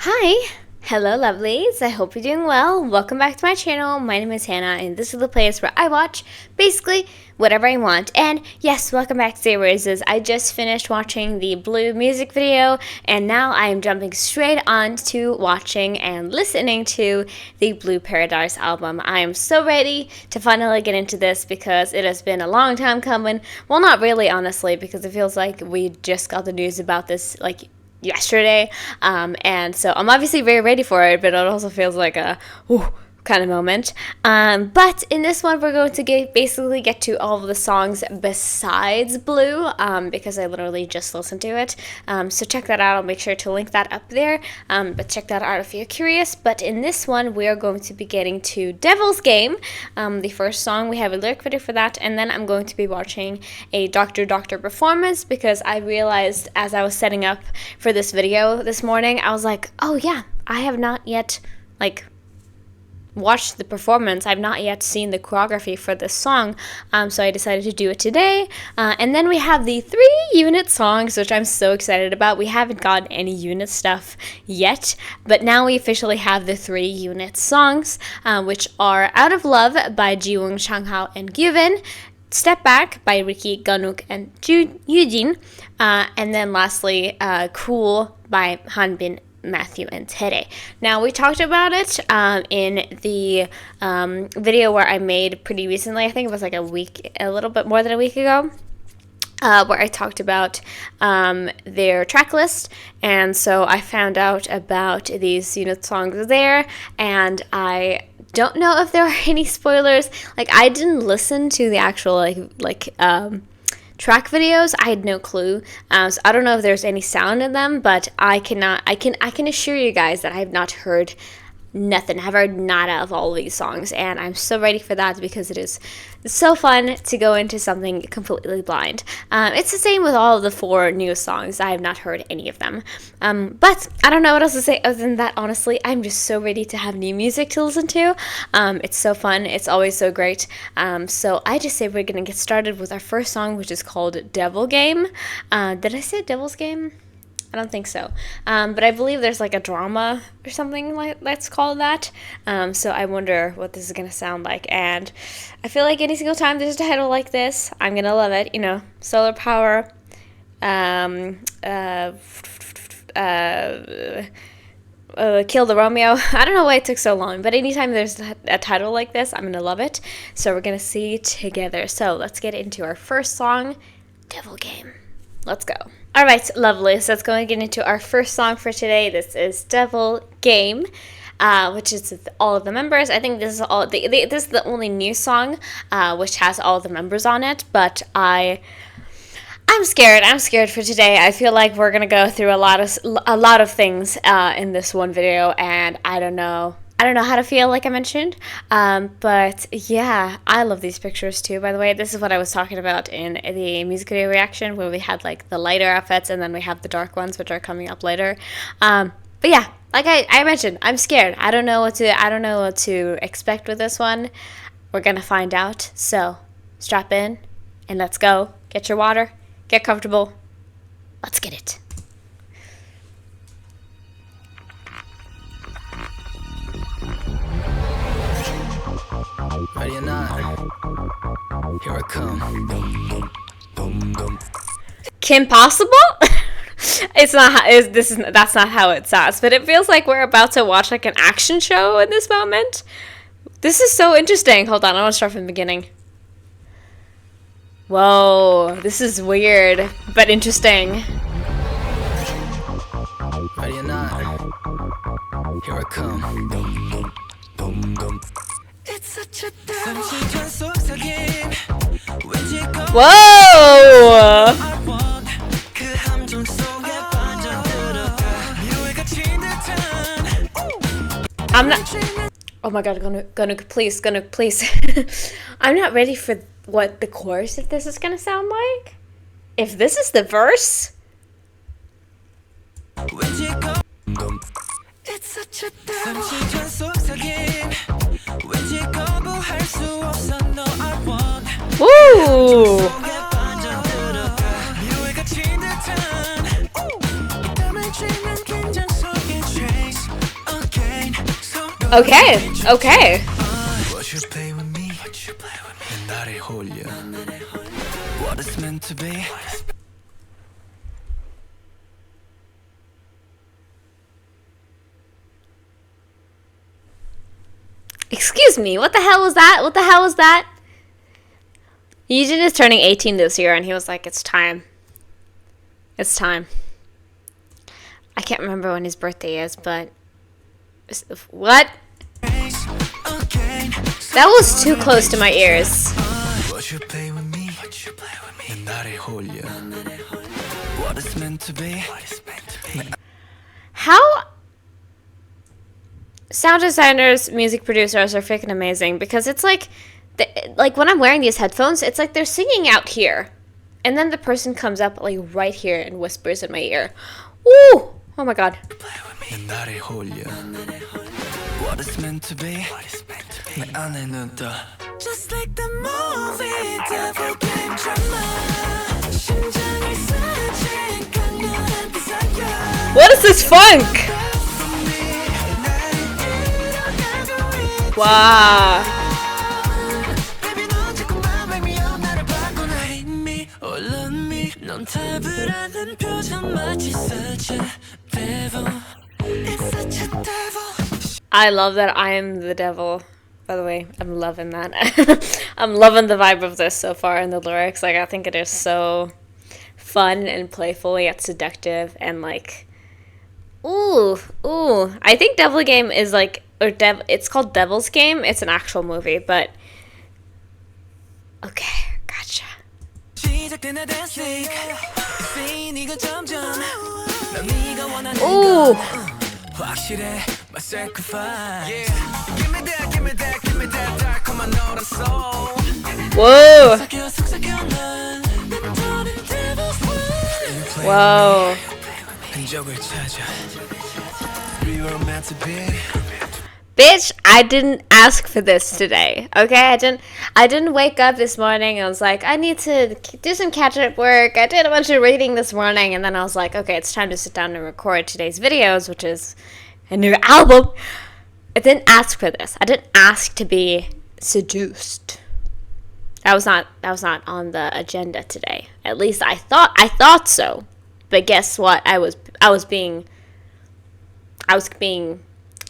Hi! Hello lovelies, I hope you're doing well. Welcome back to my channel. My name is Hannah and this is the place where I watch basically whatever I want. And yes, welcome back to ZEROBASEONE. I just finished watching the Blue music video and now I am jumping straight on to watching and listening to the Blue Paradise album. I am so ready to finally get into this because it has been a long time coming. Well, not really honestly, because it feels like we just got the news about this yesterday, and so I'm obviously very ready for it, but it also feels like a kind of moment. But in this one, we're going to basically get to all of the songs besides Blue, because I literally just listened to it. So check that out. I'll make sure to link that up there. But check that out if you're curious. But in this one, we are going to be getting to Devil's Game, the first song. We have a lyric video for that, and then I'm going to be watching a Dr. performance because I realized as I was setting up for this video this morning, I was like, oh yeah, I have not yet watched the performance. I've not yet seen the choreography for this song, so I decided to do it today. And then we have the 3 unit songs, which I'm so excited about. We haven't gotten any unit stuff yet, but now we officially have the 3 unit songs, which are Out of Love by JIWOONG, ZHANGHAO, and GYUVIN, Step Back by Ricky, GUNWOOK, and YUJIN, and then lastly, Cool by HANBIN, Matthew, and TAERAE. Now, we talked about it in the video where I made pretty recently. I think it was like a little bit more than a week ago, where I talked about their track list, and so I found out about these unit songs there, and I don't know if there are any spoilers. I didn't listen to the actual track videos. I had no clue, so I don't know if there's any sound in them, but I can assure you guys that I have not heard nothing. I've heard nada of all of these songs, and I'm so ready for that because it is so fun to go into something completely blind. It's the same with all of the 4 new songs. I have not heard any of them, but I don't know what else to say other than that. Honestly, I'm just so ready to have new music to listen to. It's so fun. It's always so great. So I just say we're gonna get started with our first song, which is called Devil Game. Did I say Devil's Game? I don't think so, but I believe there's a drama or something let's call that, so I wonder what this is gonna sound like, and I feel like any single time there's a title like this, I'm gonna love it. Solar power, Kill the Romeo. I don't know why it took so long, but anytime there's a title like this, I'm gonna love it, so we're gonna see together. So let's get into our first song, Devil Game. Let's go. Alright, lovely. So let's go and get into our first song for today. This is Devil Game, which is with all of the members. I think this is this is the only new song which has all the members on it, but I'm scared. I'm scared for today. I feel like we're gonna go through a lot of things in this one video, and I don't know how to feel, like I mentioned, but yeah, I love these pictures too, by the way. This is what I was talking about in the music video reaction, where we had the lighter outfits and then we have the dark ones, which are coming up later. But yeah, like I mentioned, I'm scared. I don't know what to expect with this one. We're gonna find out, so strap in and let's go. Get your water, get comfortable, let's get it. Ready or not, here I come. Kim Possible? That's not how it sounds, but it feels like we're about to watch an action show in this moment. This is so interesting. Hold on, I want to start from the beginning. Whoa, this is weird, but interesting. Ready or not, here I come. It's such a whoa! I'm not. Oh my god, GUNWOOK, please. I'm not ready for what the chorus of this is gonna sound like. If this is the verse. It's such a woo! Okay, okay. What you play with me? 난 나를 홀려. What it's meant to be. Excuse me, what the hell was that? What the hell was that? Yujin is turning 18 this year, and he was like, it's time. It's time. I can't remember when his birthday is, but... What? That was too close to my ears. What you play with me? 난 나를 홀려. What it's meant to be. How... Sound designers, music producers are freaking amazing, because it's like when I'm wearing these headphones, it's like they're singing out here, and then the person comes up like right here and whispers in my ear. Ooh! Oh my god. 난 나를 홀려. What it's meant to be. 내 안에 눈 떠. Just like the movie, devil game drama. 심장이 쓰러진 강렬한 desire. What is this funk? Wow. Baby, 넌 자꾸만 wake me up, 나를 바꿔. Hate me or love me. 넌 답을 아는 표정 마치 such a devil. It's such a devil. I love that I am the devil. By the way, I'm loving that. I'm loving the vibe of this so far in the lyrics. Like, I think it is so fun and playful yet seductive and like, ooh. I think Devil Game is like, it's called Devil's Game. It's an actual movie, but okay, gotcha. Ooh. Whoa. Whoa. Bitch, I didn't ask for this today. Okay, I didn't wake up this morning and I was like, I need to do some catch-up work. I did a bunch of reading this morning, and then I was like, okay, it's time to sit down and record today's videos, which is a new album. I didn't ask for this. I didn't ask to be seduced. That was not on the agenda today. At least I thought so. But guess what? I was being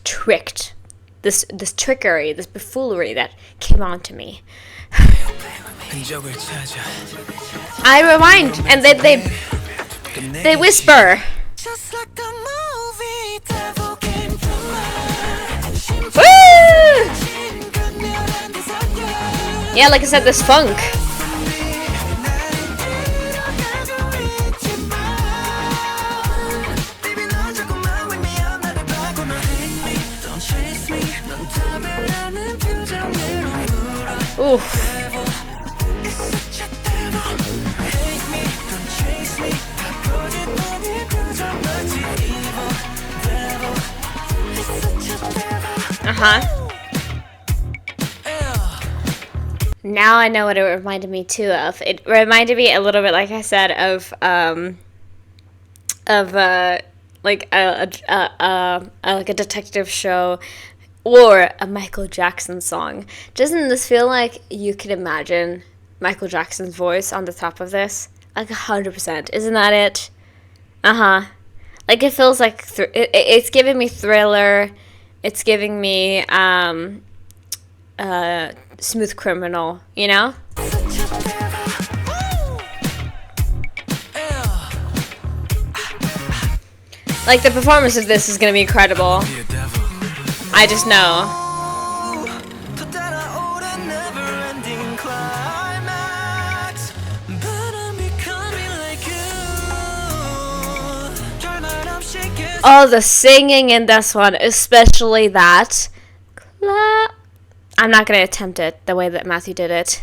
tricked. This trickery, this buffoonery that came on to me. I rewind, and they whisper. Woo! Yeah, like I said, this funk. Oof. Now I know what it reminded me too of. It reminded me a little bit, like I said, of like a detective show or a Michael Jackson song. Doesn't this feel like you could imagine Michael Jackson's voice on the top of this? Like 100%. Isn't that it? Like it feels like it's giving me Thriller. It's giving me Smooth Criminal, you know? Like the performance of this is gonna be incredible. I just know. Oh, the singing in this one, especially that. I'm not gonna attempt it the way that Matthew did it.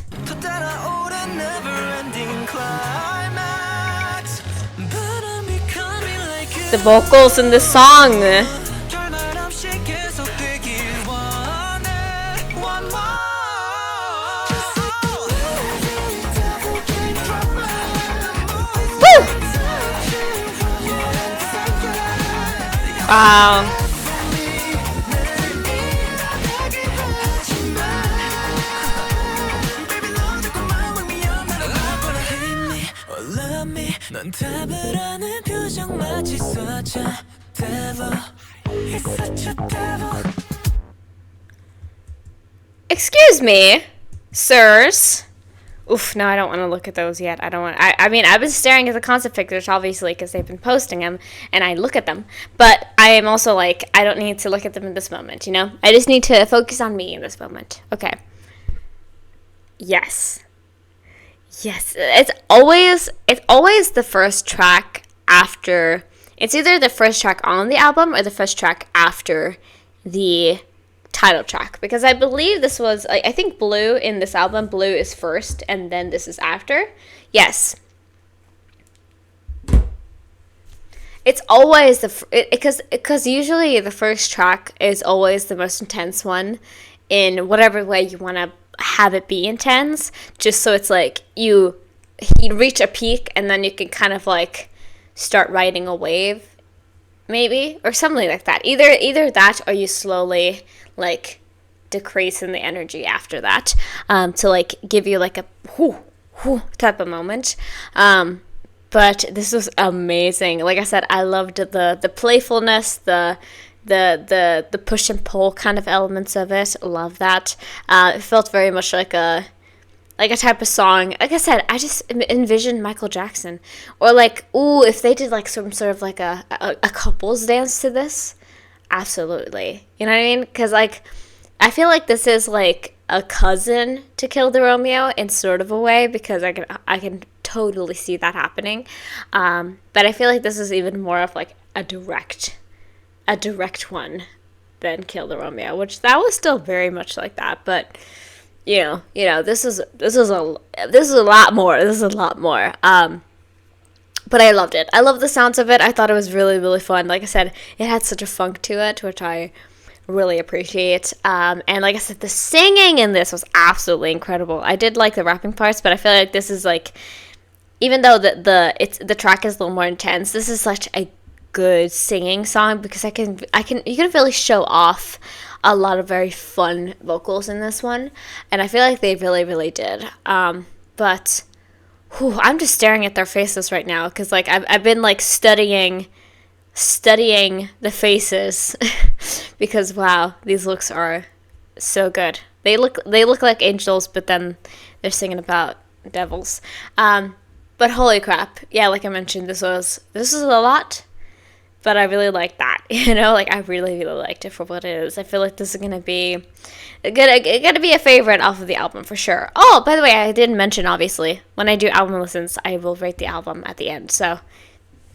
The vocals in this song. Wow. 넌 답을 아는 표정 마치 such a devil. He's such a devil. Excuse me, sirs. Oof, no, I don't want to look at those yet. I mean, I've been staring at the concept pictures, obviously, because they've been posting them, and I look at them. But I am also like, I don't need to look at them in this moment, you know? I just need to focus on me in this moment. Okay. Yes. Yes. It's always the first track after... It's either the first track on the album or the first track after the title track, because I believe this was, I think Blue in this album, Blue is first and then this is after. Yes, it's always because usually the first track is always the most intense one in whatever way you want to have it be intense, just so it's like you reach a peak and then you can kind of like start riding a wave, maybe, or something like that. Either that or you slowly like decrease in the energy after that, to like give you like a whoo type of moment. But this was amazing. Like I said, I loved the playfulness, the push and pull kind of elements of it. Love that. It felt very much like a type of song. Like I said, I just envisioned Michael Jackson, or like, ooh, if they did like some sort of like a couples dance to this. Absolutely. You know what I mean? Because, like, I feel like this is, like, a cousin to Kill the Romeo in sort of a way, because I can totally see that happening. But I feel like this is even more of, like, a direct one than Kill the Romeo, which that was still very much like that. But, you know, this is a lot more. This is a lot more. But I loved it. I loved the sounds of it. I thought it was really, really fun. Like I said, it had such a funk to it, which I really appreciate. And like I said, the singing in this was absolutely incredible. I did like the rapping parts, but I feel like this is like, even though the track is a little more intense, this is such a good singing song, because you can really show off a lot of very fun vocals in this one, and I feel like they really, really did. But I'm just staring at their faces right now, because like I've been like studying the faces because wow, these looks are so good. They look like angels, but then they're singing about devils. But holy crap, yeah, like I mentioned, this was a lot, but I really liked that. You know, like I really, really liked it for what it is. I feel like this is gonna be a favorite off of the album for sure. Oh, by the way, I didn't mention, obviously, when I do album listens, I will rate the album at the end. So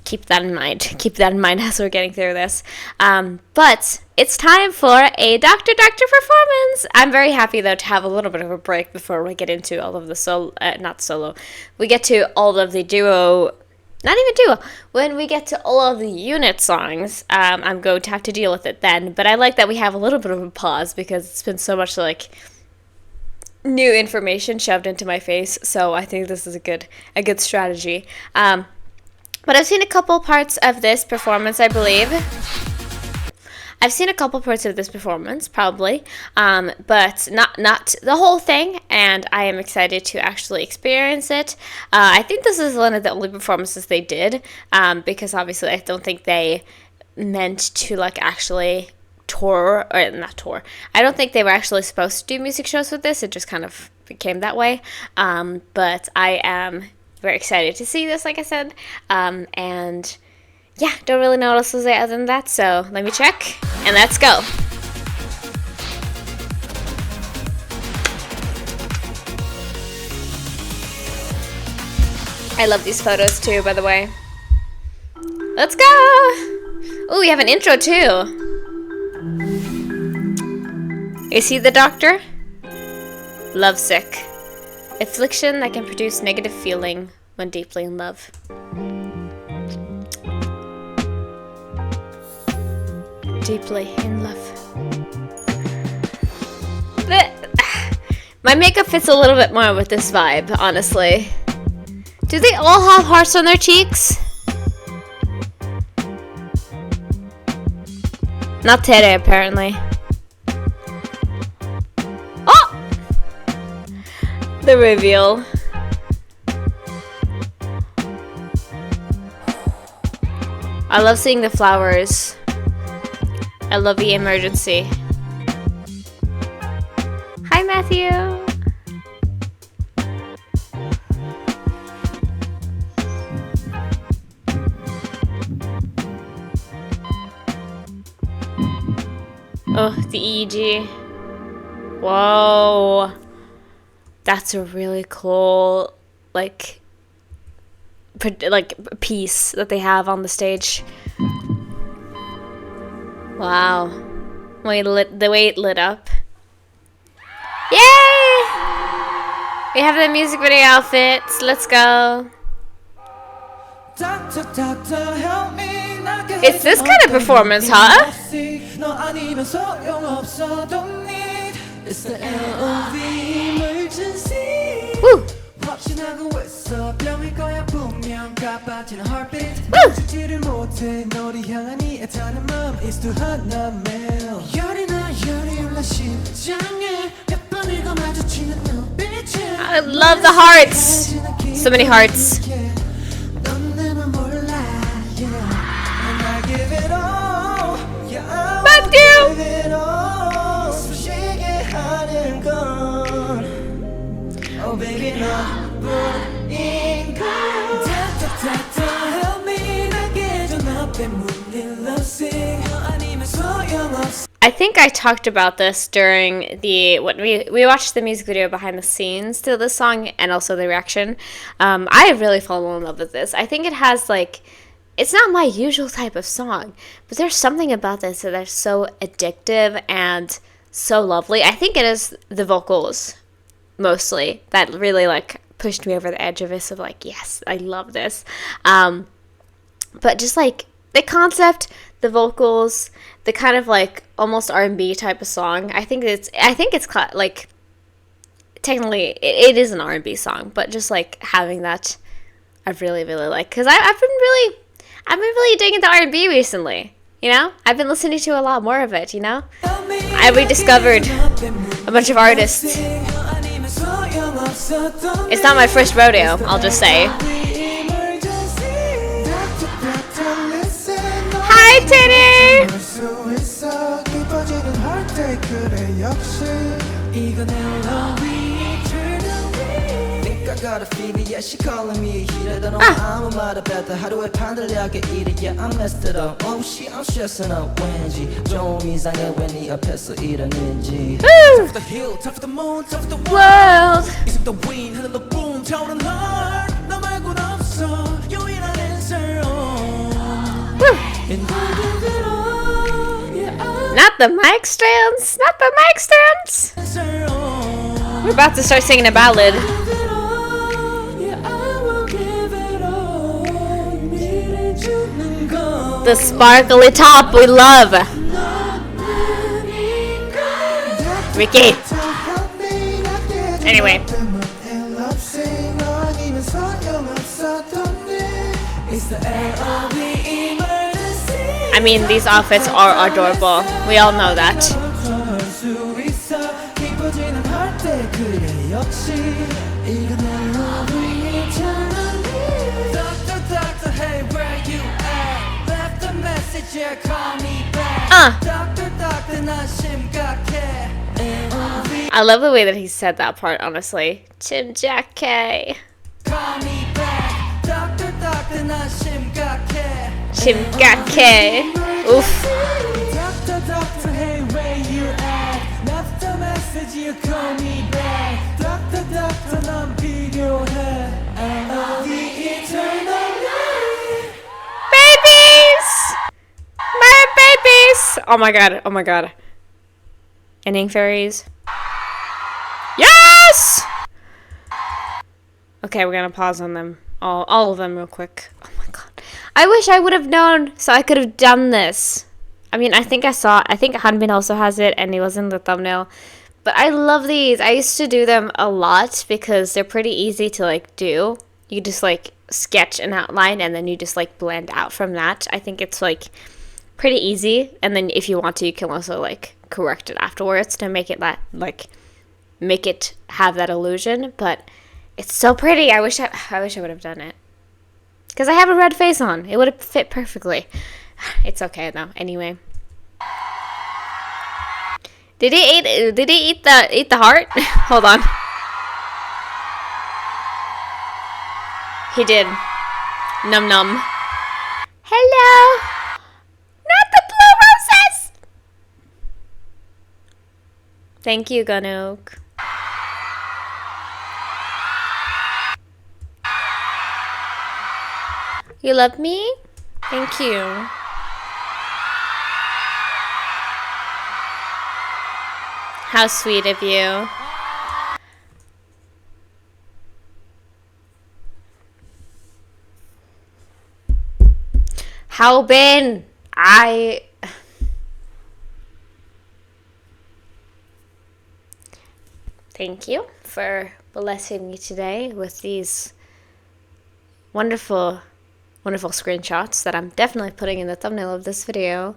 keep that in mind. Keep that in mind as we're getting through this. But it's time for a Dr. performance. I'm very happy, though, to have a little bit of a break before we get into all of the we get to all of the duo. Not even duo. When we get to all of the unit songs, I'm going to have to deal with it then. But I like that we have a little bit of a pause, because it's been so much like new information shoved into my face. So I think this is a good strategy. But I've seen a couple parts of this performance, I believe. I've seen a couple parts of this performance, probably, but not the whole thing, and I am excited to actually experience it. I think this is one of the only performances they did, because obviously I don't think they meant to like actually tour, or not tour. I don't think they were actually supposed to do music shows with this. It just kind of became that way. But I am very excited to see this, like I said, and yeah, don't really know what else to say other than that, so let me check, and let's go. I love these photos too, by the way. Let's go! Oh, we have an intro too. Is he the doctor? Lovesick. Affliction that can produce negative feeling when deeply in love. Deeply in love. My makeup fits a little bit more with this vibe, honestly. Do they all have hearts on their cheeks? Not TAERAE, apparently. Oh! The reveal. I love seeing the flowers. I love the emergency. Hi, Matthew. Oh, the EEG. Whoa. That's a really cool, like piece that they have on the stage. Wow. The way it lit up. Yay! We have the music video outfits. Let's go. It's this kind of performance, huh? Woo! I love the hearts. So many hearts. I think I talked about this during we watched the music video behind the scenes to this song and also the reaction. I really fallen in love with this. I think it has it's not my usual type of song, but there's something about this that's so addictive and so lovely. I think it is the vocals mostly that really pushed me over the edge of this, of yes, I love this. But just the concept, the vocals, the kind of almost R&B type of song. I think it's technically it is an R&B song, but just having that, I really like, because I've been really digging the R&B recently. You know, I've been listening to a lot more of it. You know, I rediscovered a bunch of artists. It's not my first rodeo, I'll just say. Hi, Titty! got a fever, yeah, she calling me a heater. Don't know 아무 말 about that. 하루에 판을 약게 eat it, yeah, I messed it up. Oh shit, I'm stressing out. 왠지 좀 이상해 왜 네 앞에서 이러는지. Top of the hill, top of the moon, top of the world. Is it the wind, hitting the boom, 차오른 heart. 너 말고는 없어, 유일한 answer. Not the mic stands, not the mic stands. We're about to start singing a ballad. The sparkly top we love. Ricky. Anyway. I mean, these outfits are adorable. We all know that. I love the way that he said that part, honestly. Chimjake. Chimjake. Oof. My babies! Oh my god, oh my god. Ending fairies. Yes! Okay, we're gonna pause on them. All of them real quick. Oh my god. I wish I would have known so I could have done this. I mean, I think HANBIN also has it and it was in the thumbnail. But I love these. I used to do them a lot because they're pretty easy to do. You just sketch an outline and then you just blend out from that. I think it's pretty easy, and then if you want to, you can also correct it afterwards to make it make it have that illusion. But it's so pretty. I wish I would have done it. Because I have a red face on. It would have fit perfectly. It's okay though. Anyway. Did he eat the heart? Hold on. He did. Num num. Hello. Not the blue roses. Thank you, GUNWOOK. You love me? Thank you. How sweet of you. HANBIN, thank you for blessing me today with these wonderful, wonderful screenshots that I'm definitely putting in the thumbnail of this video.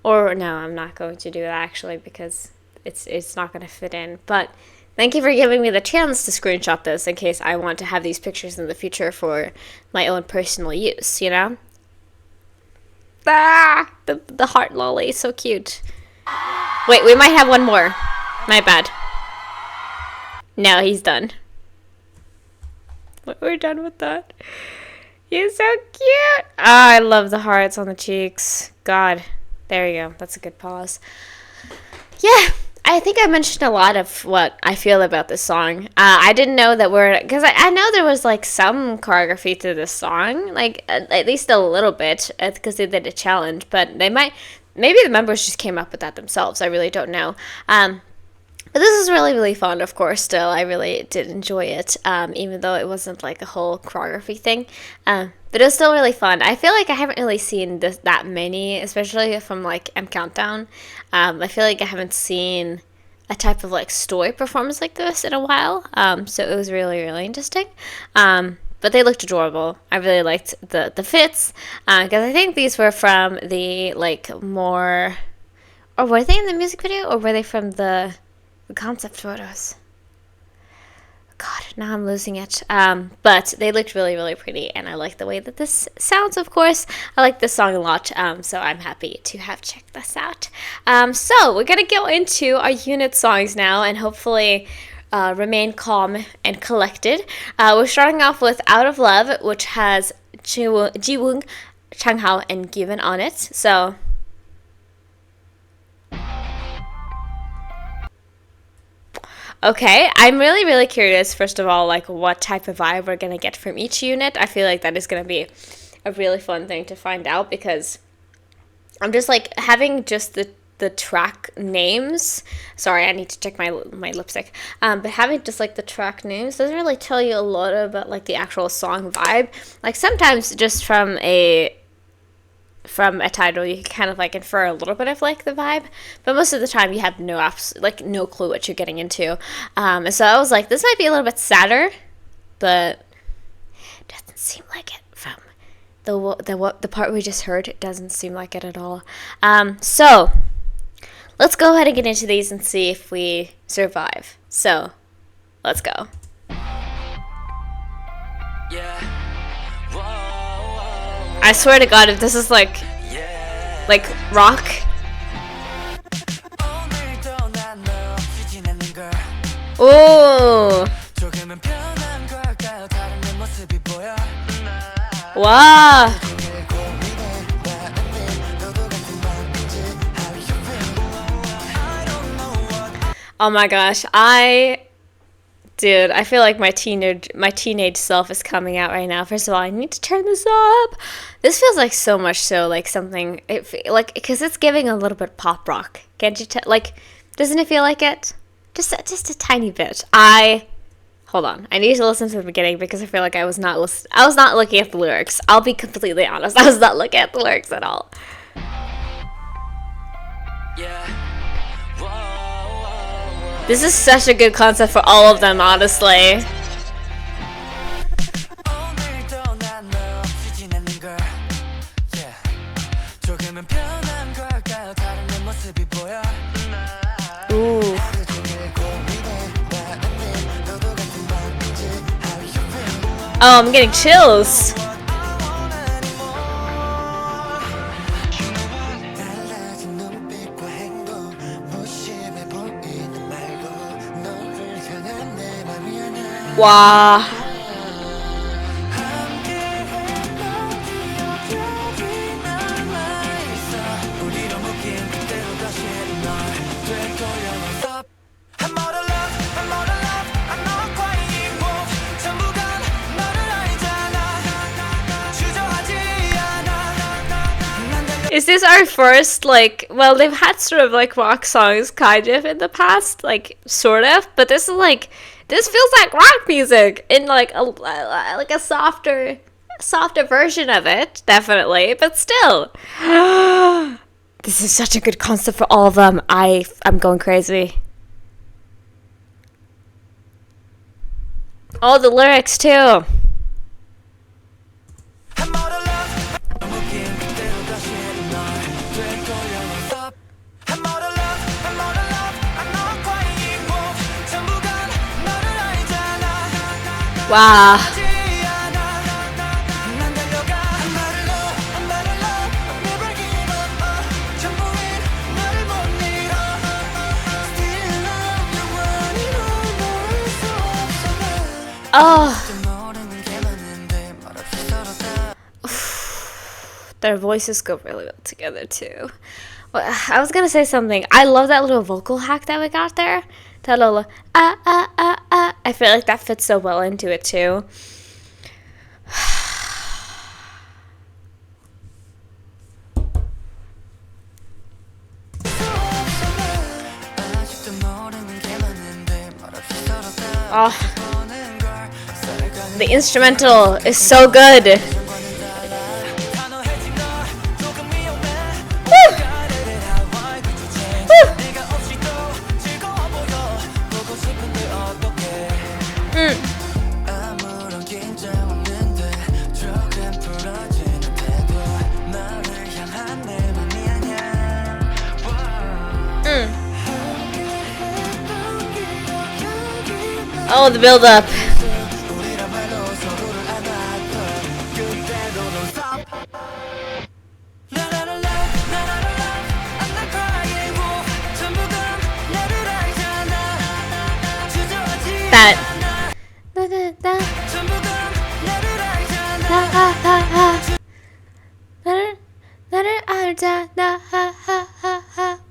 Or no, I'm not going to do that actually because it's not going to fit in. But thank you for giving me the chance to screenshot this in case I want to have these pictures in the future for my own personal use, you know? Ah, the heart lolly, so cute. Wait, we might have one more. My bad. No, he's done. We're done with that. You're so cute. Oh, I love the hearts on the cheeks. God, there you go. That's a good pause. Yeah, I think I mentioned a lot of what I feel about this song. I didn't know that because I know there was like some choreography to this song, like at least a little bit, because they did a challenge. But maybe the members just came up with that themselves. I really don't know. But this is really, really fun, of course, still. I really did enjoy it, even though it wasn't like a whole choreography thing. But it was still really fun. I feel like I haven't really seen that many, especially from like MCountdown. I feel like I haven't seen a type of like story performance like this in a while. So it was really, really interesting. But they looked adorable. I really liked the fits, because I think these were from the like more, or were they in the music video, or were they from the concept photos? God, now I'm losing it. But they looked really, really pretty, and I like the way that this sounds, of course. I like this song a lot, so I'm happy to have checked this out. So we're gonna go into our unit songs now, and hopefully remain calm and collected. We're starting off with Out of Love, which has JIWOONG, ZHANGHAO, and GYUVIN on it. So okay, I'm really, really curious, first of all, like what type of vibe we're going to get from each unit. I feel like that is going to be a really fun thing to find out, because I'm just like having just the track names. Sorry, I need to check my lipstick. But having just like the track names doesn't really tell you a lot about like the actual song vibe. Like sometimes just from a title you can kind of like infer a little bit of like the vibe, but most of the time you have no clue what you're getting into. And so I was like, this might be a little bit sadder, but it doesn't seem like it from the part we just heard. It doesn't seem like it at all. So let's go ahead and get into these and see if we survive. So let's go. Yeah. I swear to God, if this is like rock. Ooh. Wow. Oh my gosh, dude, I feel like my teenage self is coming out right now. First of all, I need to turn this up. This feels like so much so like something, because it's giving a little bit pop rock. Can't you tell? Like, doesn't it feel like it? Just a tiny bit. Hold on. I need to listen to the beginning because I feel like I was not looking at the lyrics. I'll be completely honest. I was not looking at the lyrics at all. Yeah. This is such a good concept for all of them, honestly. Ooh. Oh, I'm getting chills. 와. Is this our first, like, well, they've had sort of like rock songs kind of in the past, like sort of, but this is like, this feels like rock music in like a softer version of it, definitely, but still. This is such a good concept for all of them. I'm going crazy. Oh, the lyrics too. Wow. Oh. Their voices go really well together too. Well, I was gonna say something. I love that little vocal hack that we got there. That little I feel like that fits so well into it too. Oh, the instrumental is so good. Oh, the build up. That.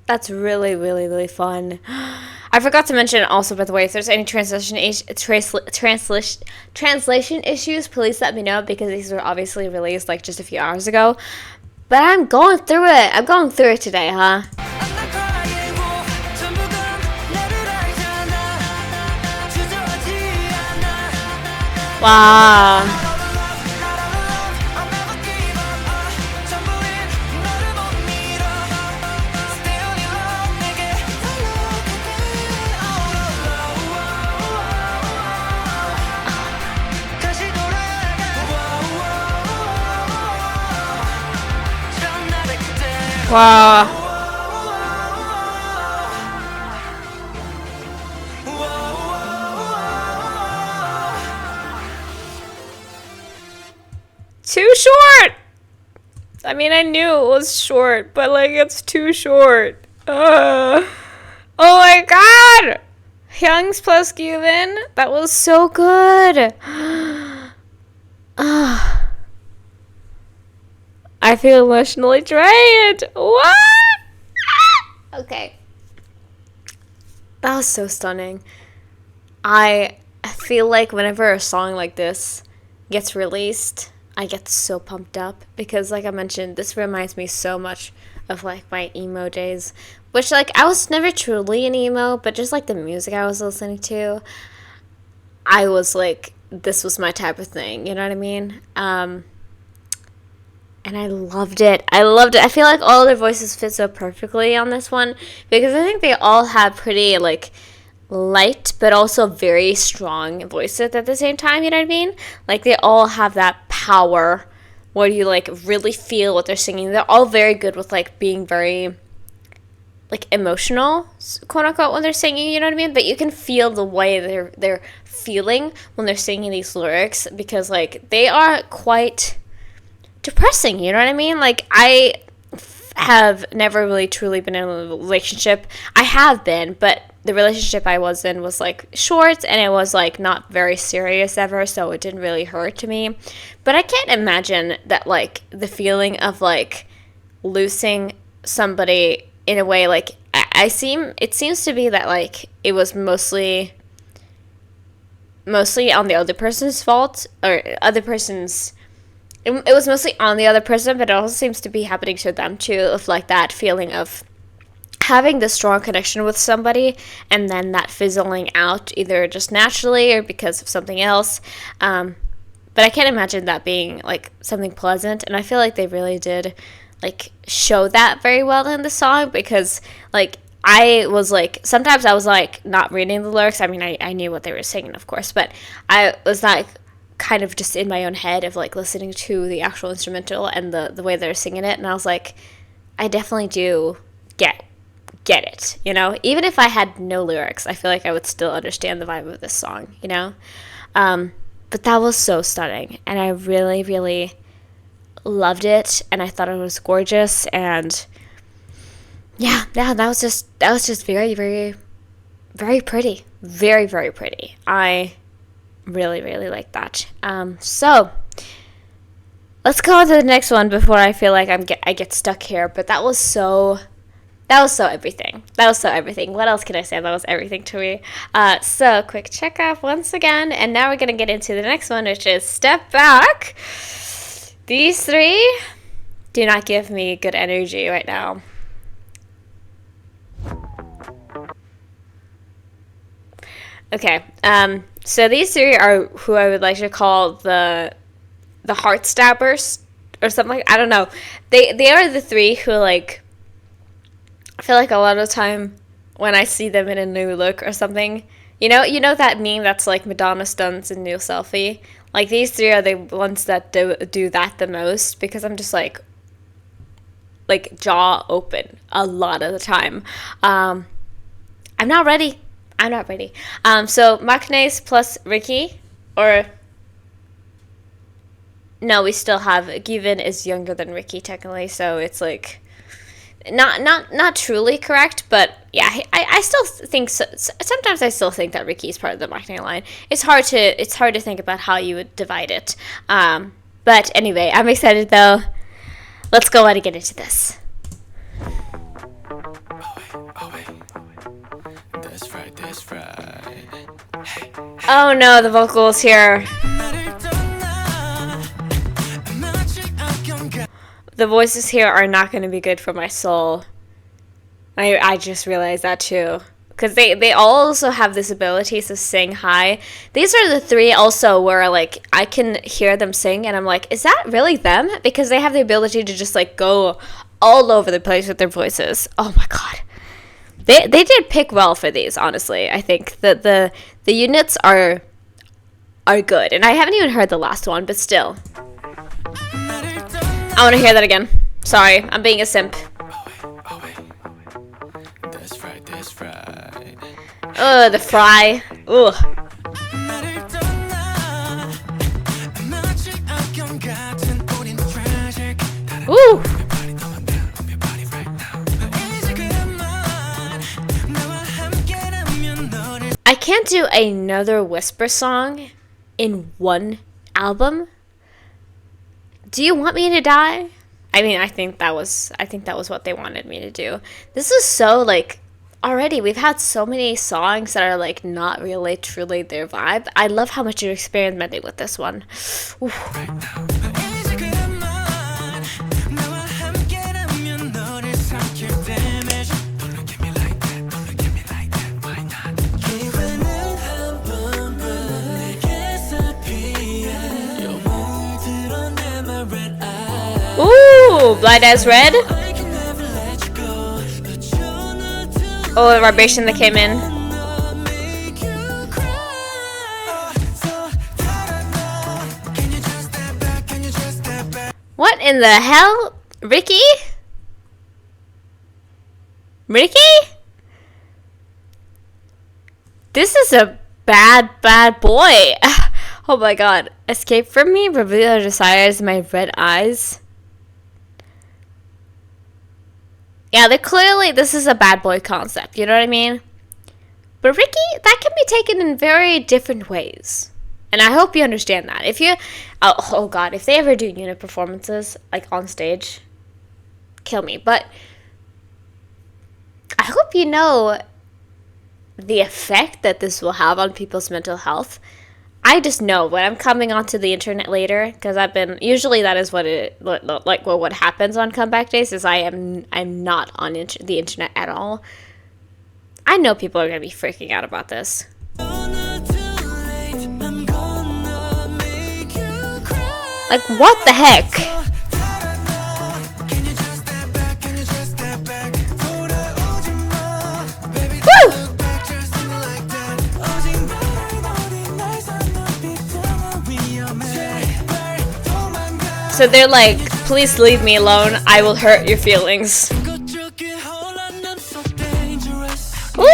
That's really, really, really fun. I forgot to mention also, by the way, if there's any translation issues, please let me know, because these were obviously released like just a few hours ago. But I'm going through it. I'm going through it today, huh? Wow. Wow. Too short. I mean, I knew it was short, but like, it's too short. Oh my god. Hyung's plus GYUVIN. That was so good. I feel emotionally drained. What? Okay. That was so stunning. I feel like whenever a song like this gets released, I get so pumped up, because like I mentioned, this reminds me so much of like my emo days, which like I was never truly an emo, but just like the music I was listening to, I was like, this was my type of thing, you know what I mean? And I loved it. I loved it. I feel like all their voices fit so perfectly on this one, because I think they all have pretty like light but also very strong voices at the same time, you know what I mean? Like they all have that power where you like really feel what they're singing. They're all very good with like being very like emotional, quote unquote, when they're singing, you know what I mean? But you can feel the way they're feeling when they're singing these lyrics, because like they are quite depressing, you know what I mean? Like I have never really truly been in a relationship. I have been, but the relationship I was in was like short, and it was like not very serious ever, so it didn't really hurt to me. But I can't imagine that, like, the feeling of like losing somebody in a way, like it seems to be that like it was mostly on the other person's fault, or other person's, it was mostly on the other person, but it also seems to be happening to them too, of like that feeling of having this strong connection with somebody and then that fizzling out, either just naturally or because of something else. But I can't imagine that being like something pleasant, and I feel like they really did like show that very well in the song, because like I was like, sometimes I was like not reading the lyrics. I mean, I knew what they were singing, of course, but I was like kind of just in my own head of like listening to the actual instrumental and the way they're singing it, and I was like, I definitely do get it, you know? Even if I had no lyrics, I feel like I would still understand the vibe of this song, you know? But that was so stunning, and I really, really loved it, and I thought it was gorgeous, and yeah, that was just very, very, very pretty. Very, very pretty. I really, really like that. So let's go on to the next one before I feel like I get stuck here. But that was so everything. That was so everything. What else can I say? That was everything to me. So quick check off once again, and now we're gonna get into the next one, which is Step Back. These three do not give me good energy right now. Okay, so these three are who I would like to call the heart stabbers or something. I don't know. They are the three who, like, I feel like a lot of the time when I see them in a new look or something, you know that meme that's like Madonna stunts and new selfie? Like, these three are the ones that do that the most, because I'm just like jaw open a lot of the time. I'm not ready. So Maknae plus Ricky, or no, we still have GYUVIN is younger than Ricky technically, so it's like not truly correct, but yeah, I still think so. Sometimes I still think that Ricky is part of the Maknae line. It's hard to think about how you would divide it. But anyway, I'm excited though. Let's go ahead and get into this. That's right. Oh no, the vocals here. The voices here are not going to be good for my soul. I just realized that too. Because they also have this ability to sing high. These are the three also where, like, I can hear them sing and I'm like, is that really them? Because they have the ability to just, like, go all over the place with their voices. Oh my god. They did pick well for these, honestly. I think that the units are good. And I haven't even heard the last one, but still. I want to hear that again. Sorry, I'm being a simp. That's right. Oh, the fry. Ugh. Ooh. I can't do another Whisper song in one album. Do you want me to die? I mean, I think that was what they wanted me to do. This is so, like, already we've had so many songs that are, like, not really truly their vibe. I love how much you're experimenting with this one. Ooh, Blind as Red. Oh, the vibration that came in. What in the hell? Ricky? This is a bad boy. Oh my god. Escape from me, reveal your desires, my red eyes. Yeah, this is a bad boy concept, you know what I mean? But Ricky, that can be taken in very different ways. And I hope you understand that. If you, oh God, if they ever do unit performances, like on stage, kill me. But I hope you know the effect that this will have on people's mental health. I just know when I'm coming onto the internet later, because I've been, usually that is what it, like, well, what happens on comeback days is I'm not on the internet at all. I know people are going to be freaking out about this. Like, what the heck? Woo! So they're like, please leave me alone. I will hurt your feelings. Woo!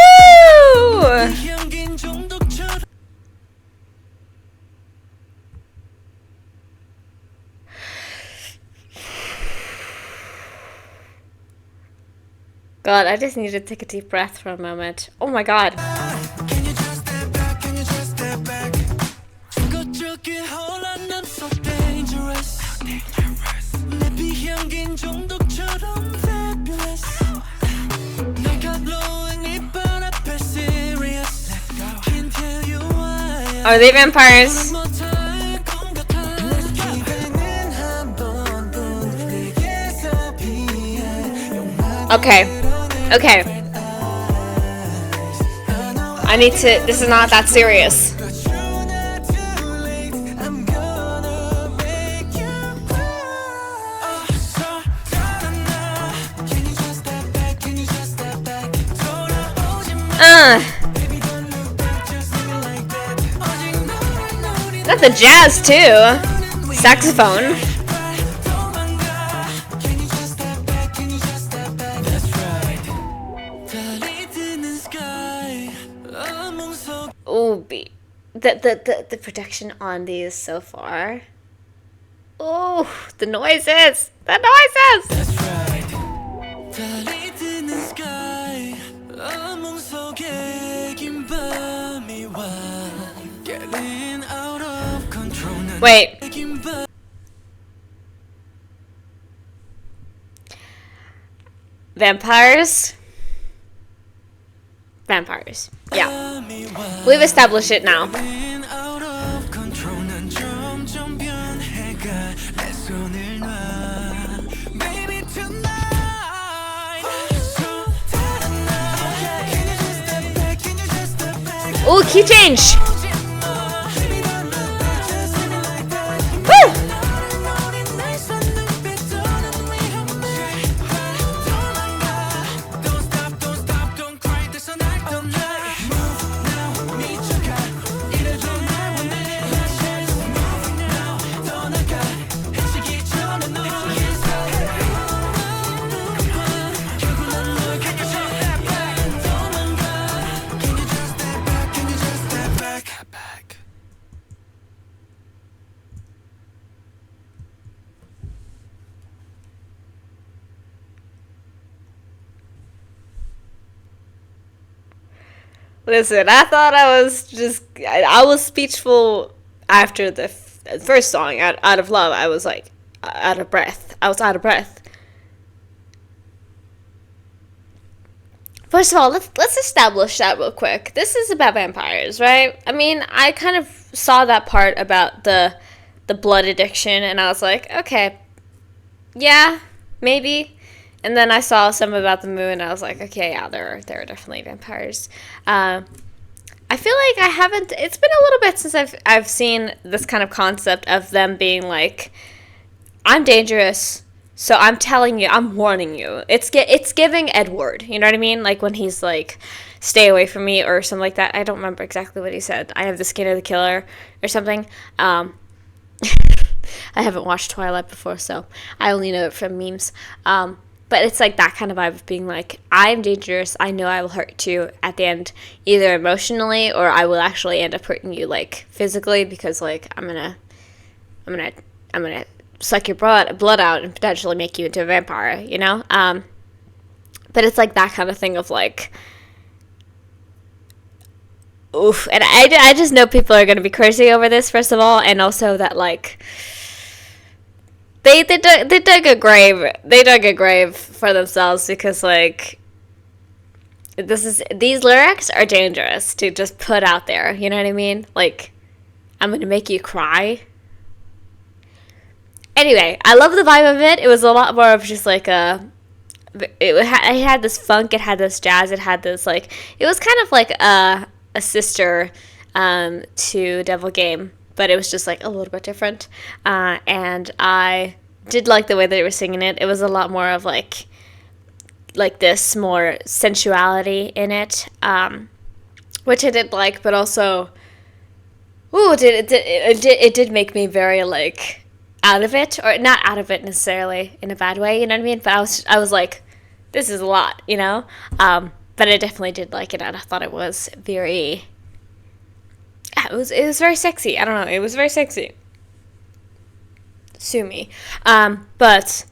God, I just need to take a deep breath for a moment. Oh my God. Are they vampires? Okay. Okay. I need to, this is not that serious. Got the jazz too. Saxophone. Oh, the production on these so far. Oh, the noises. The noises. That's right. Wait. Vampires? Vampires. Yeah. We've established it now. Oh, key change! Woo! Listen, I thought I was speechful after the first song, out of Love. I was like, out of breath. I was out of breath. First of all, let's establish that real quick. This is about vampires, right? I mean, I kind of saw that part about the blood addiction, and I was like, okay, yeah, maybe. And then I saw some about the moon, and I was like, okay, yeah, there are definitely vampires. I feel like I haven't, it's been a little bit since I've seen this kind of concept of them being like, I'm dangerous, so I'm telling you, I'm warning you. It's giving Edward, you know what I mean? Like when he's like, stay away from me or something like that. I don't remember exactly what he said. I have the skin of the killer or something. I haven't watched Twilight before, so I only know it from memes. But it's like that kind of vibe of being like, I'm dangerous. I know I will hurt you at the end, either emotionally or I will actually end up hurting you like physically, because like I'm gonna suck your blood out and potentially make you into a vampire, you know? But it's like that kind of thing of like, oof. And I just know people are gonna be crazy over this, first of all, and also that like they dug a grave for themselves, because like these lyrics are dangerous to just put out there. You know what I mean? Like, I'm gonna make you cry. Anyway, I love the vibe of it. It was a lot more of just like it had this funk, it had this jazz, it had this like, it was kind of like a sister to Devil Game, but it was just like a little bit different. And I did like the way that they were singing it. It was a lot more of like this more sensuality in it, which I did like, but also, ooh, it did make me very like out of it, or not out of it necessarily in a bad way, you know what I mean? But I was like, this is a lot, you know? But I definitely did like it, and I thought it was very, it was very sexy. I don't know, it was very sexy. Sue me. But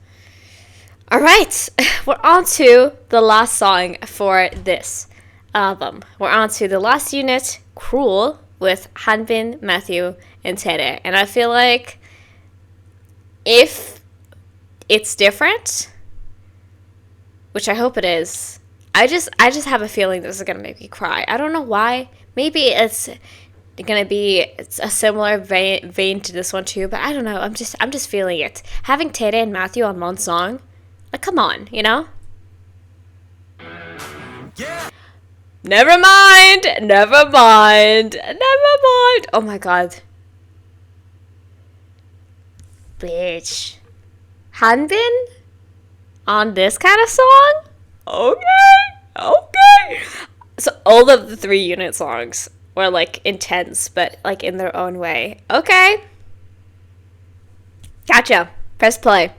all right, we're on to the last song for this album. We're on to the last unit, Cruel, with Hanbin, Matthew, and TAERAE. And I feel like if it's different, which I hope it is, I just have a feeling this is gonna make me cry. I don't know why. Maybe it's gonna be a similar vein to this one too, but I don't know. I'm just feeling it. Having TAERAE and Matthew on one song, like, come on, you know? Yeah. Never mind. Oh my god. Bitch. Hanbin? On this kind of song? Okay. So all of the 3 unit songs were like intense, but like in their own way. Okay. Gotcha. Press play.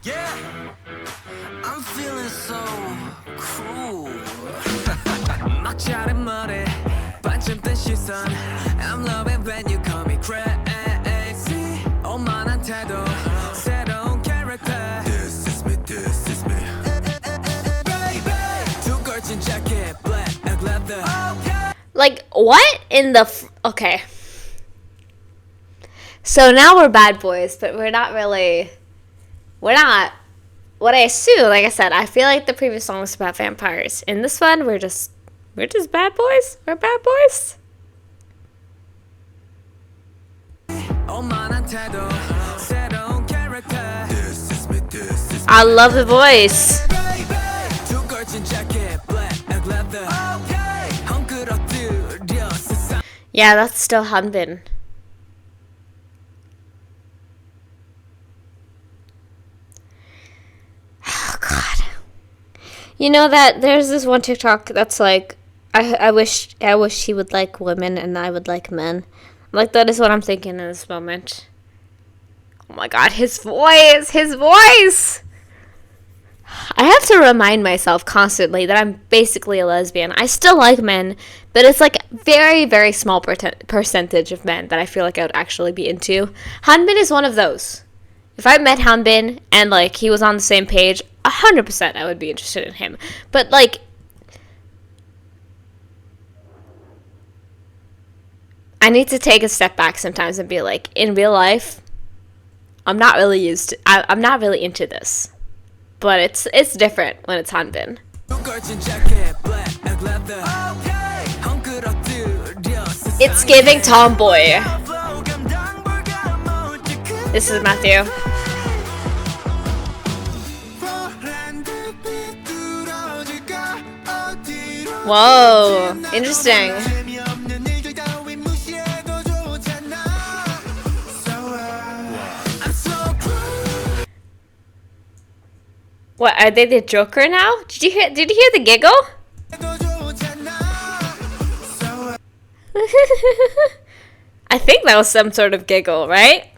Yeah, I'm feeling so cruel. 막자른 머리, 반쯤 뜬 시선. I'm loving when you call me crazy. 오만한 태도, 새로운 character. This is me. Baby, 두 걸친 jacket, black leather. Like, what in the okay. So now we're bad boys, but we're not. What I assume, like I said, I feel like the previous song was about vampires. In this one, we're just bad boys. We're bad boys. I love the voice. Yeah, that's still Hanbin. Oh god. You know that there's this one TikTok that's like, I wish he would like women and I would like men. Like, that is what I'm thinking in this moment. Oh my god, his voice! I have to remind myself constantly that I'm basically a lesbian. I still like men, but it's like very, very small percentage of men that I feel like I would actually be into. Hanbin is one of those. If I met Hanbin and like he was on the same page, 100% I would be interested in him. But like, I need to take a step back sometimes and be like, in real life, I'm not really into this. But it's different when it's Hanbin. It's giving tomboy. This is Matthew. Whoa, interesting. What, are they the Joker now? Did you hear the giggle? I think that was some sort of giggle, right?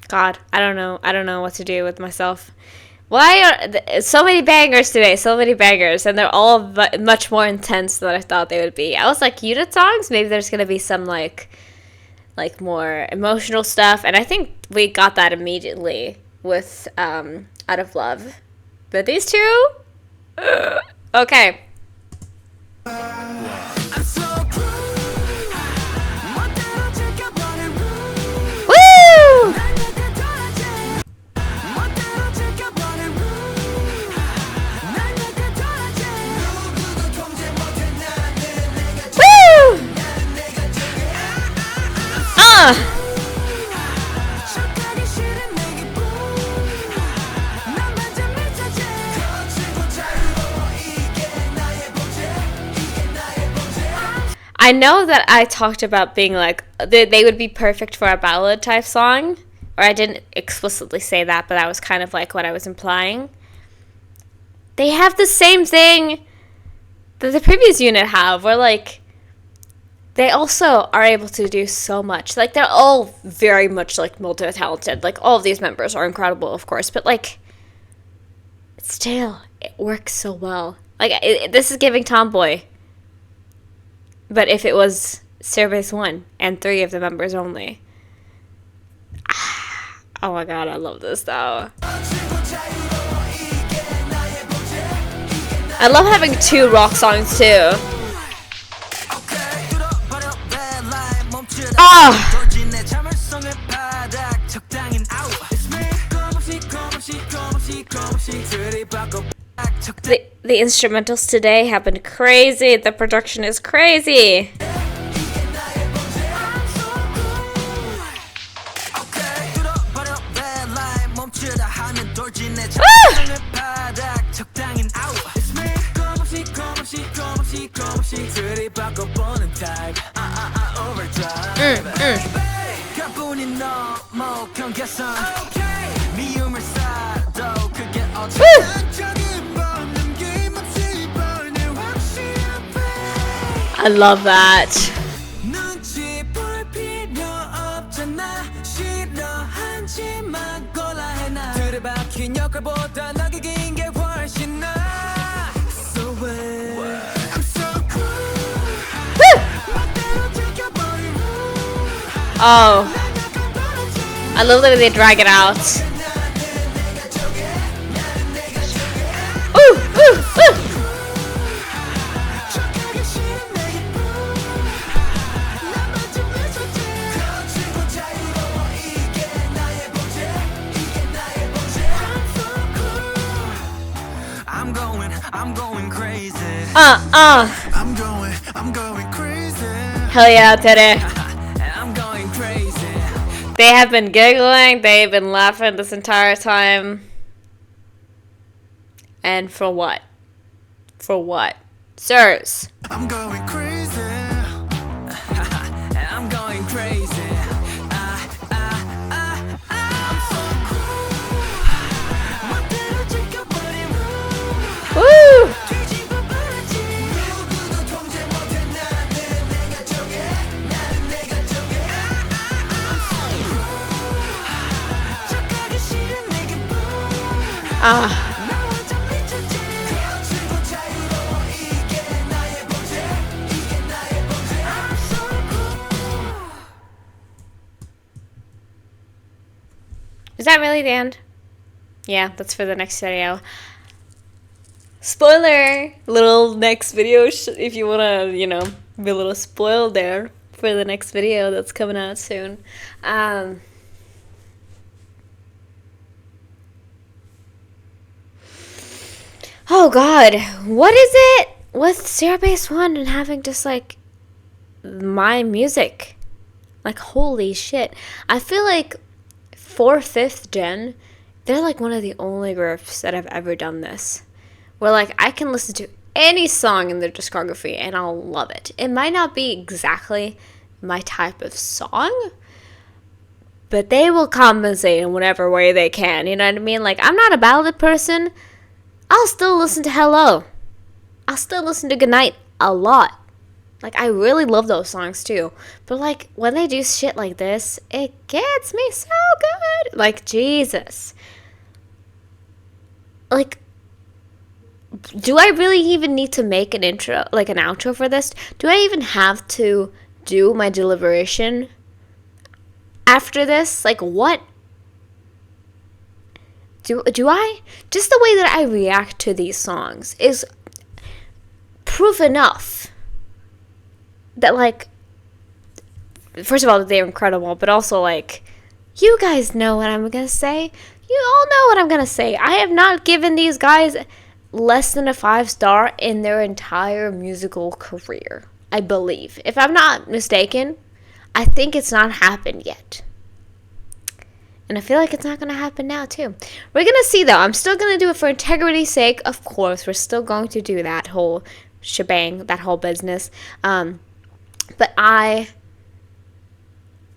God, I don't know what to do with myself. Why are so many bangers today? So many bangers, and they're all much more intense than I thought they would be. I was like, unit songs? Maybe there's gonna be some like more emotional stuff, and I think we got that immediately with Out of Love. But these two? Okay. Woo! I know that I talked about being like, they would be perfect for a ballad type song. Or I didn't explicitly say that, but that was kind of like what I was implying. They have the same thing that the previous unit have, where like, they also are able to do so much. Like, they're all very much like multi-talented. Like, all of these members are incredible, of course, but like, still, it works so well. Like, this is giving Tomboy. But if it was ZEROBASEONE and 3 of the members only. Oh my god, I love this though. I love having 2 rock songs too. Oh! The instrumentals today have been crazy. The production is crazy. I love that. Oh, I love the way they drag it out. Ooh, ooh, ooh. I'm going crazy. I'm going crazy. Hell yeah, TAERAE. I'm going crazy. They have been giggling, they've been laughing this entire time. And for what? For what? Sirs. I'm going crazy. I'm going crazy. Woo! Is that really the end? Yeah, that's for the next video. Spoiler! Little next video if you wanna, you know, be a little spoiled there for the next video that's coming out soon. Oh god, what is it with ZEROBASEONE and having just like my music? Like, holy shit. I feel like for 5th gen, they're like one of the only groups that have ever done this. Where like I can listen to any song in their discography and I'll love it. It might not be exactly my type of song, but they will compensate in whatever way they can. You know what I mean? Like, I'm not a ballad person. I'll still listen to Hello. I'll still listen to Goodnight a lot. Like, I really love those songs too. But like, when they do shit like this, it gets me so good. Like, Jesus. Like, do I really even need to make an intro, like an outro for this? Do I even have to do my deliberation after this? Like, what? do I? Just the way that I react to these songs is proof enough that, like, first of all, they're incredible, but also, like, you guys know what I'm gonna say. You all know what I'm gonna say. I have not given these guys less than a 5-star in their entire musical career, I believe. If I'm not mistaken, I think it's not happened yet. And I feel like it's not going to happen now, too. We're going to see, though. I'm still going to do it for integrity's sake. Of course, we're still going to do that whole shebang, that whole business. But I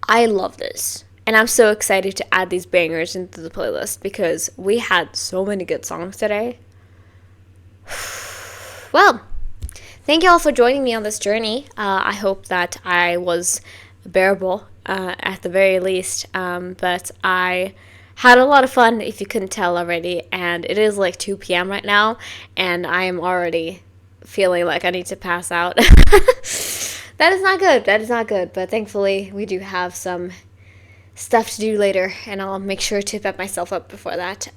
love this. And I'm so excited to add these bangers into the playlist because we had so many good songs today. Well, thank you all for joining me on this journey. I hope that I was bearable at the very least, but I had a lot of fun, if you couldn't tell already, and it is like 2 p.m. right now, and I am already feeling like I need to pass out. That is not good, but thankfully we do have some stuff to do later, and I'll make sure to pep myself up before that.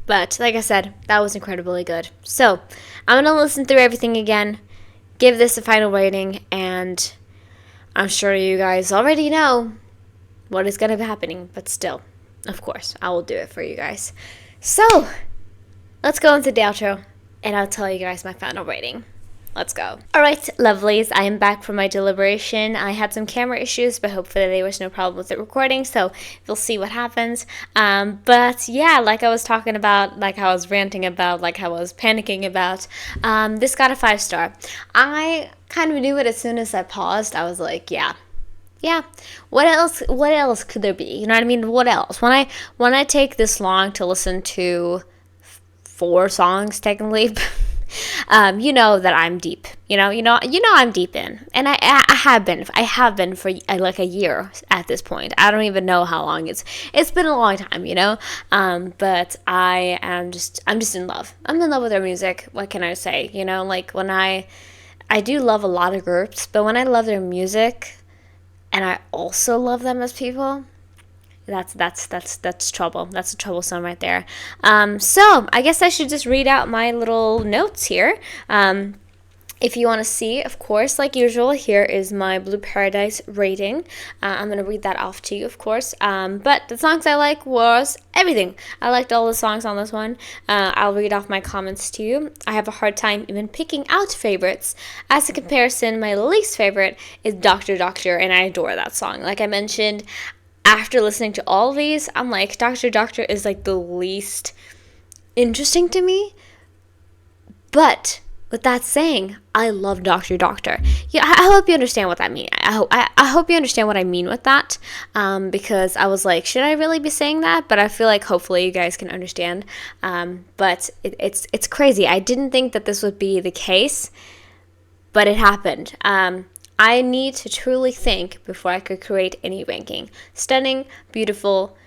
But like I said, that was incredibly good. So I'm going to listen through everything again, give this a final rating, and I'm sure you guys already know what is going to be happening, but still, of course, I will do it for you guys. So let's go into the outro, and I'll tell you guys my final rating. Let's go. Alright, lovelies, I am back from my deliberation. I had some camera issues, but hopefully there was no problem with the recording, so we'll see what happens. But yeah, like I was talking about, like I was ranting about, like I was panicking about, this got a 5-star. I kind of knew it as soon as I paused. I was like, yeah, what else could there be? You know what I mean? What else? When I take this long to listen to 4 songs, technically, you know that I'm deep. You know I'm deep in, and I have been for like a year at this point. I don't even know how long it's been a long time, you know. But I'm just in love. I'm in love with their music. What can I say? You know, like when I do love a lot of groups, but when I love their music, and I also love them as people, that's trouble. That's a troublesome right there. So I guess I should just read out my little notes here. If you want to see, of course, like usual, here is my Blue Paradise rating. I'm going to read that off to you, of course. But the songs I like was everything. I liked all the songs on this one. I'll read off my comments to you. I have a hard time even picking out favorites. As a comparison, my least favorite is Dr. Doctor, and I adore that song. Like I mentioned, after listening to all of these, I'm like, Dr. Doctor is like the least interesting to me. But with that saying, I love Dr. Doctor. Yeah, I hope you understand what that means. I hope you understand what I mean with that, because I was like, should I really be saying that? But I feel like hopefully you guys can understand. But it's crazy. I didn't think that this would be the case, but it happened. I need to truly think before I could create any ranking. Stunning, beautiful,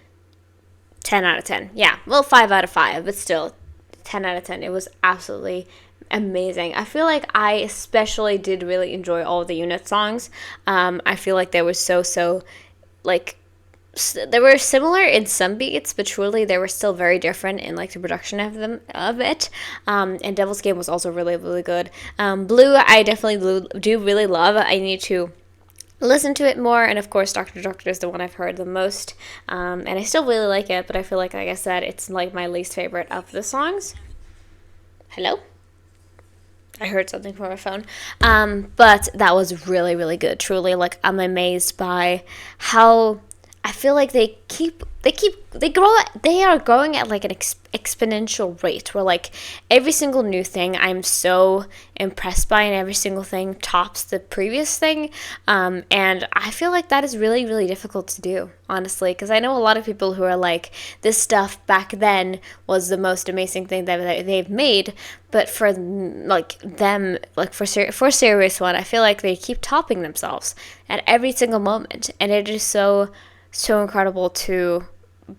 10 out of 10. Yeah, well, 5 out of 5, but still 10 out of 10. It was absolutely amazing. I feel like I especially did really enjoy all of the unit songs. I feel like they were so like they were similar in some beats, but truly they were still very different in like the production of it. And Devil's Game was also really good. Blue, I definitely do really love. I need to listen to it more, and of course Dr. Doctor is the one I've heard the most, and I still really like it, but I feel like I said, it's like my least favorite of the songs. Hello? I heard something from my phone. But that was really good. Truly, like, I'm amazed by how I feel like they are growing at like an exponential rate, where like every single new thing I'm so impressed by, and every single thing tops the previous thing. And I feel like that is really difficult to do, honestly, because I know a lot of people who are like, this stuff back then was the most amazing thing that they've made, but for like them, like for ZEROBASEONE, I feel like they keep topping themselves at every single moment, and it is so incredible to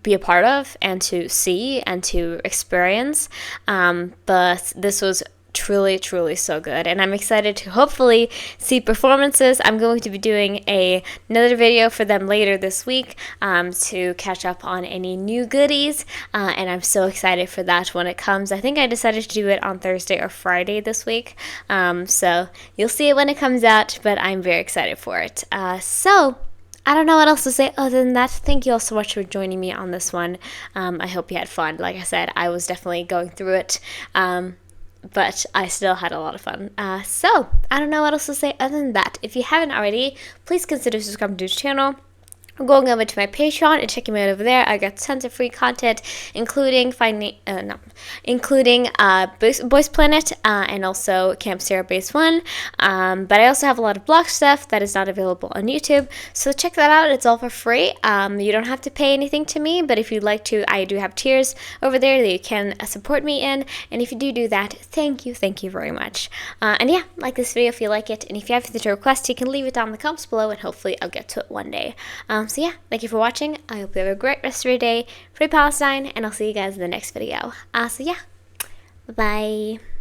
be a part of and to see and to experience. But this was truly so good, and I'm excited to hopefully see performances. I'm going to be doing another video for them later this week to catch up on any new goodies, and I'm so excited for that when it comes. I think I decided to do it on Thursday or Friday this week, so you'll see it when it comes out, but I'm very excited for it. So I don't know what else to say other than that. Thank you all so much for joining me on this one. I hope you had fun. Like I said, I was definitely going through it, but I still had a lot of fun. So I don't know what else to say other than that. If you haven't already, please consider subscribing to the channel. I'm going over to my Patreon and checking me out over there. I got tons of free content, including Voice Planet and also Camp ZEROBASEONE. But I also have a lot of blog stuff that is not available on YouTube. So check that out. It's all for free. You don't have to pay anything to me, but if you'd like to, I do have tiers over there that you can support me in. And if you do that, thank you very much. And yeah, like this video if you like it. And if you have anything to request, you can leave it down in the comments below, and hopefully I'll get to it one day. So yeah, thank you for watching. I hope you have a great rest of your day. Free Palestine, and I'll see you guys in the next video. So yeah, bye-bye.